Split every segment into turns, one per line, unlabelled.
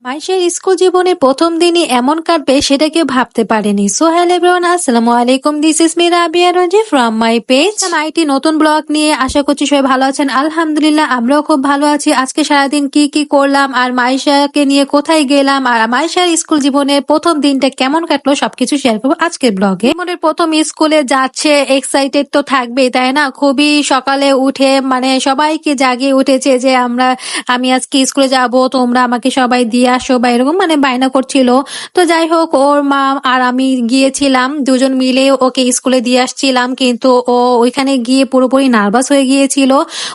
মাইশার school জীবনের প্রথম দিনই এমন কাটবে সেটা কেউ ভাবতে পারেনি। সো হ্যালো এভরিওয়ান, আসসালামু আলাইকুম। This is me Rabia Ranji from my page IT নতুন ব্লগ নিয়ে। আশা করছি সবাই ভালো আছেন। আলহামদুলিল্লাহ আমরাও খুব ভালো আছি। আজকে সারাদিন কি কি করলাম আর মাইশাকে নিয়ে কোথায় গেলাম আর মাইশার স্কুল জীবনের প্রথম দিনটা কেমন কাটলো সবকিছু শেয়ার করবো আজকের ব্লগে। জীবনের প্রথম স্কুলে যাচ্ছে, এক্সাইটেড তো থাকবেই তাই না। খুবই সকালে উঠে মানে সবাইকে জাগিয়ে উঠেছে যে আমি আজকে স্কুলে যাব, তোমরা আমাকে সবাই দিয়ে আসো বা এরকম মানে বায়না করছিল। তো যাই হোক, ওর মা আর আমি গিয়েছিলাম, দুজন মিলে ওকে স্কুলে দিয়ে আসছিলাম। কিন্তু ও ওইখানে গিয়ে পুরোপুরি নার্ভাস হয়ে গিয়েছিল।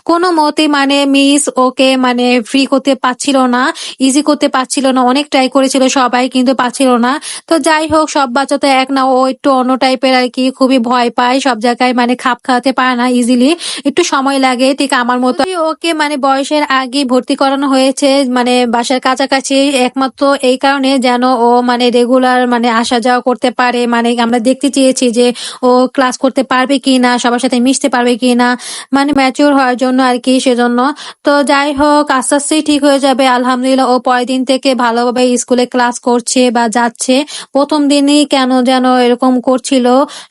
কোনো মতে মানে মিস ওকে মানে ফ্রি করতে পারছিল না, ইজি করতে পারছিল না। অনেক ট্রাই করেছিল সবাই কিন্তু পারছিল না। তো যাই হোক, সব বাচ্চা তো এক না, ও একটু অন্য টাইপের আর কি, খুবই ভয় পায় সব জায়গায়, মানে খাপ খাওয়াতে পারে না ইজিলি, একটু সময় লাগে ঠিক আমার মতো। ওকে মানে বয়সের আগে ভর্তি করানো হয়েছে মানে বাসার কাছাকাছি, একমাত্র এই কারণে যেন ও মানে রেগুলার মানে আসা যাওয়া করতে পারে। মানে আমরা দেখতে চেয়েছি যে ও ক্লাস করতে পারবে কিনা, সবার সাথে মিশতে পারবে কিনা, মানে ম্যাচিওর হওয়ার জন্য আর কি, সেজন্য। তো যাই হোক, আস্তে আস্তেই ঠিক হয়ে যাবে আলহামদুলিল্লাহ। ও পরের দিন থেকে ভালোভাবে স্কুলে ক্লাস করছে বা যাচ্ছে। প্রথম দিনই কেন যেন এরকম করছিল।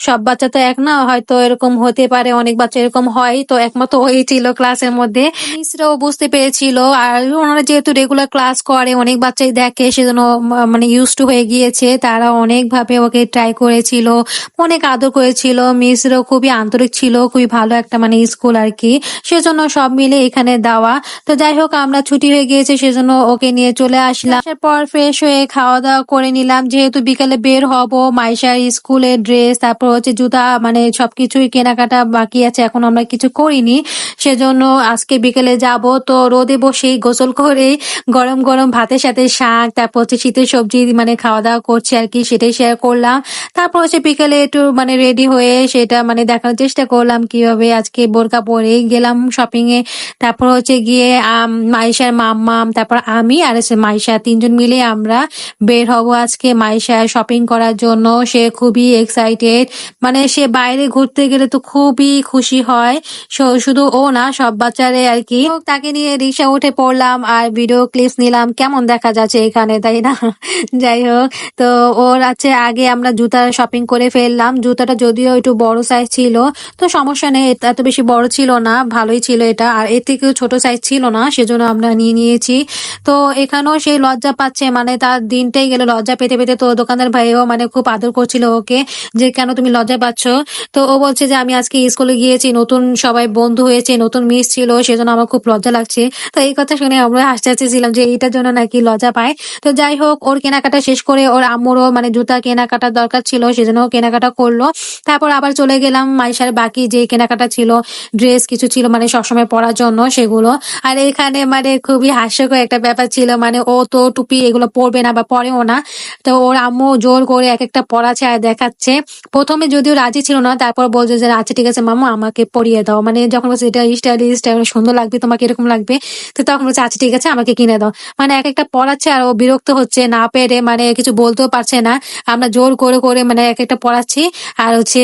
সব বাচ্চা তো এক না, হয়তো এরকম হতে পারে, অনেক বাচ্চা এরকম হয়। তো একমাত্র ওই ছিল ক্লাসের মধ্যে। মিসরাও বুঝতে পেরেছিল, আর ওনারা যেহেতু রেগুলার ক্লাস করে, অনেক বাচ্চাই দেখে, সেজন্য মানে ইউজ টু হয়ে গিয়েছে। তারা অনেকভাবে ওকে ট্রাই করেছিল, অনেক আদর করেছিল। মিসরাও খুবই আন্তরিক ছিল, খুবই ভালো একটা মানে স্কুল আর কি, সেজন্য সব মিলে এখানে দেওয়া। তো যাই হোক, আমরা ছুটি হয়ে গিয়েছে সেজন্য ওকে নিয়ে চলে আসলাম। আসার পর ফ্রেশ হয়ে খাওয়া দাওয়া করে নিলাম, যেহেতু বিকালে বের হব। মাইশার স্কুলের ড্রেস, তারপর হচ্ছে জুতা, মানে সবকিছুই কেনাকাটা বাকি আছে, এখন আমরা কিছু করিনি, সেজন্য আজকে বিকেলে যাব। তো রোদে বসেই গোসল করে গরম গরম ভাতের সাথে শাক, তারপর হচ্ছে শীতের সবজি মানে খাওয়া দাওয়া করছি আর কি, সেটাই শেয়ার করলাম। তারপর হচ্ছে বিকেলে একটু মানে রেডি হয়ে সেটা মানে দেখানোর চেষ্টা করলাম কিভাবে আজকে বোরকা পরে গেলাম শপিং এ। তারপর হচ্ছে গিয়ে মাইশার মাম্মাম, তারপর আমি আর হচ্ছে মাইশা, তিনজন মিলে আমরা বের হব আজকে মাইশার শপিং করার জন্য। সে খুবই এক্সাইটেড, মানে সে বাইরে ঘুরতে গেলে তো খুবই খুশি হয়। শুধু ও না, সব বাচ্চারে আর কি। তো তাকে নিয়ে রিক্সা উঠে পড়লাম আর ভিডিও ক্লিপস নিলাম, কেমন দেখা যাচ্ছে এখানে তাই না। যাই হোক, তো ওর আছে আগে আমরা জুতা শপিং করে ফেললাম। জুতাটা যদিও একটু বড় সাইজ ছিল, তো সমস্যা নেই, এত বেশি বড় ছিল না, ভালোই ছিল এটা। আর এর থেকেও ছোট সাইজ ছিল না, সেজন্য আমরা নিয়ে নিয়েছি। তো এখানেও সেই লজ্জা পাচ্ছে, মানে তার দিনটাই গেল লজ্জা পেতে পেতে। তো দোকানদার ভাইও মানে খুব আদর করছিল ওকে, যে কেন তুমি লজ্জা পাচ্ছ। তো ও বলছে যে আমি আজকে স্কুলে গিয়েছি, নতুন সবাই বন্ধু হয়েছে, নতুন মিস ছিল, সেজন্য আমার খুব লজ্জা লাগছে। তো এই কথা শুনে আমরা হাসতে হাসতেছিলাম যে এইটার জন্য নাকি লজ্জা পায়। তো যাই হোক, ওর কেনাকাটা শেষ করে ওর আম্মুরও মানে জুতা কেনাকাটার দরকার ছিল, সেজন্য ও কেনাকাটা করলো। তারপর আবার চলে গেলাম মাইশার বাকি যে কেনাকাটা ছিল, ড্রেস কিছু ছিল মানে সবসময় পরার জন্য সেগুলো। আর এখানে মানে খুবই হাস্যকর একটা ব্যাপার ছিল, মানে ও তো টুপি এগুলো পরবে না বা পরেও না। তো ওর আম্মু জোর করে এক একটা পরাচ্ছে আর দেখাচ্ছে। প্রথমে যদিও রাজি ছিল না, তারপর বলছে যে আচ্ছা ঠিক আছে মামা, আমাকে পরিয়ে দাও। মানে যখন বলছে এটা স্টাইলিশ সুন্দর লাগবে, তোমাকে এরকম লাগবে, তো তখন বলছে আচ্ছা ঠিক আছে আমাকে কিনে দাও। মানে এক একটা পড়াচ্ছে আর ও বিরক্ত হচ্ছে না পেরে, মানে কিছু বলতেও পারছে না। আমরা জোর করে করে মানে এক একটা পড়াচ্ছি আর হচ্ছে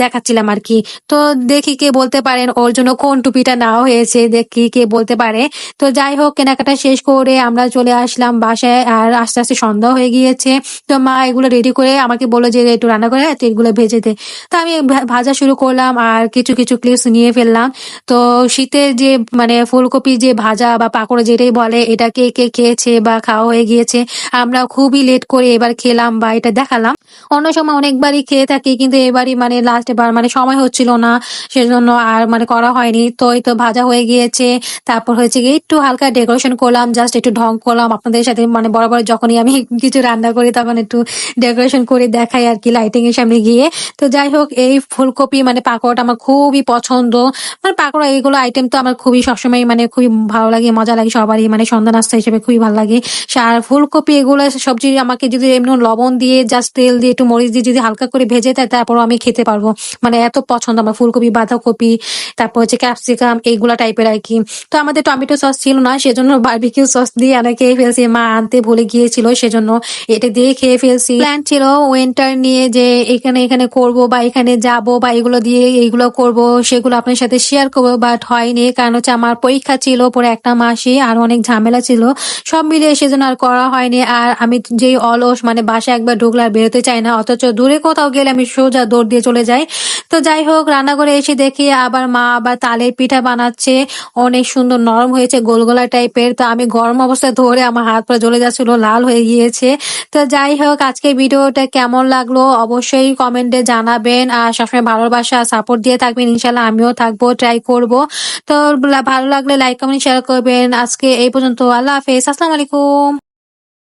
দেখাচ্ছিলাম আর কি। তো দেখি কে বলতে পারেন ওর জন্য কোন টুপিটা নেওয়া হয়েছে, দেখি কে বলতে পারে। তো যাই হোক, কেনাকাটা শেষ করে আমরা চলে আসলাম বাসায়, আর আস্তে আস্তে সন্ধ্যা হয়ে গিয়েছে। তো মা এগুলো রেডি করে আমাকে বললো যে একটু রান্না করে তো এগুলো ভেজে দে। তো আমি ভাজা শুরু করলাম আর কিছু কিছু ক্লিপস নিয়ে ফেললাম। তো শীতের যে মানে ফুলকপি যে ভাজা বা পাকোড়া যেটাই বলে, এটা কে কে খেয়েছে বা খাওয়া হয়ে গিয়েছে। আমরা খুবই লেট করে এবার খেলাম বা এটা দেখালাম। অন্য সময় অনেকবারই খেয়ে থাকি, কিন্তু এবারই মানে লাস্ট এবার মানে সময় হচ্ছিল না, সেজন্য আর মানে করা হয়নি। তো এই তো ভাজা হয়ে গিয়েছে। তারপর হয়েছে গিয়ে একটু হালকা ডেকোরেশন করলাম, জাস্ট একটু ঢং করলাম আপনাদের সাথে, মানে বরাবর যখনই আমি কিছু রান্না করি তখন একটু ডেকোরেশন করে দেখাই আর কি লাইটিং এর সামনে গিয়ে। তো যাই হোক, এই ফুলকপি মানে পাকোড়াটা আমার খুবই পছন্দ। মানে পাকোড়া এইগুলো আইটেম তো আমার খুবই সবসময় মানে খুবই ভালো লাগে, মজা লাগে, সবারই মানে সন্ধ্যা নাস্তা হিসেবে খুবই ভালো লাগে। আর ফুলকপি এগুলো সবজি আমাকে যদি এমনি লবণ দিয়ে জাস্ট তেল দিয়ে একটু মরিচ দিয়ে যদি হালকা করে ভেজে দেয়, তারপর আমি খেতে পারবো। মানে এত পছন্দ আমার ফুলকপি, বাঁধাকপি, তারপর হচ্ছে ক্যাপসিকাম এইগুলা টাইপের আর কি। তো আমাদের টমেটো সস ছিল না, সেজন্য বারবিকিউ সস দিয়ে আমরা খেয়ে ফেলছি, মা আনতে ভুলে গিয়েছিল, সেজন্য এটা দিয়ে খেয়ে ফেলছি। প্ল্যান ছিল উইন্টার নিয়ে যে এখানে এখানে করব বা এখানে যাব বা এগুলো দিয়ে এইগুলো করব, সেগুলো আপনার সাথে শেয়ার করবো, বাট হয়নি। কারণ হচ্ছে আমার পরীক্ষা ছিল পরে একটা মাসে, আর অনেক ঝামেলা ছিল সব মিলিয়ে সেজন্য আর করা হয়নি। আর আমি যেই অলস মানে বাসায় একবার ঢুকলে আর বেরোতে চাই না, অথচ দূরে কোথাও গেলে আমি সোজা দৌড় দিয়ে চলে যাই। তো যাই হোক, রান্নাঘরে এসে দেখি আবার মা আবার তালের পিঠা বানাচ্ছে। অনেক সুন্দর নরম হয়েছে, গোলগোলা টাইপের। তো আমি গরম অবস্থায় ধরে আমার হাত পা জ্বলে যাচ্ছিল, লাল হয়ে গিয়েছে। তো যাই হোক, আজকের ভিডিওটা কেমন লাগলো অবশ্যই কমেন্টে জানাবেন। আর সবসময় ভালোবাসা সাপোর্ট দিয়ে থাকবেন, ইনশাল্লাহ আমিও থাকবো, ট্রাই করব। তো ভালো লাগলে লাইক কমেন্ট শেয়ার করবেন। আজকে এই পর্যন্ত, আল্লাহ হাফেজ, আসসালামু আলাইকুম।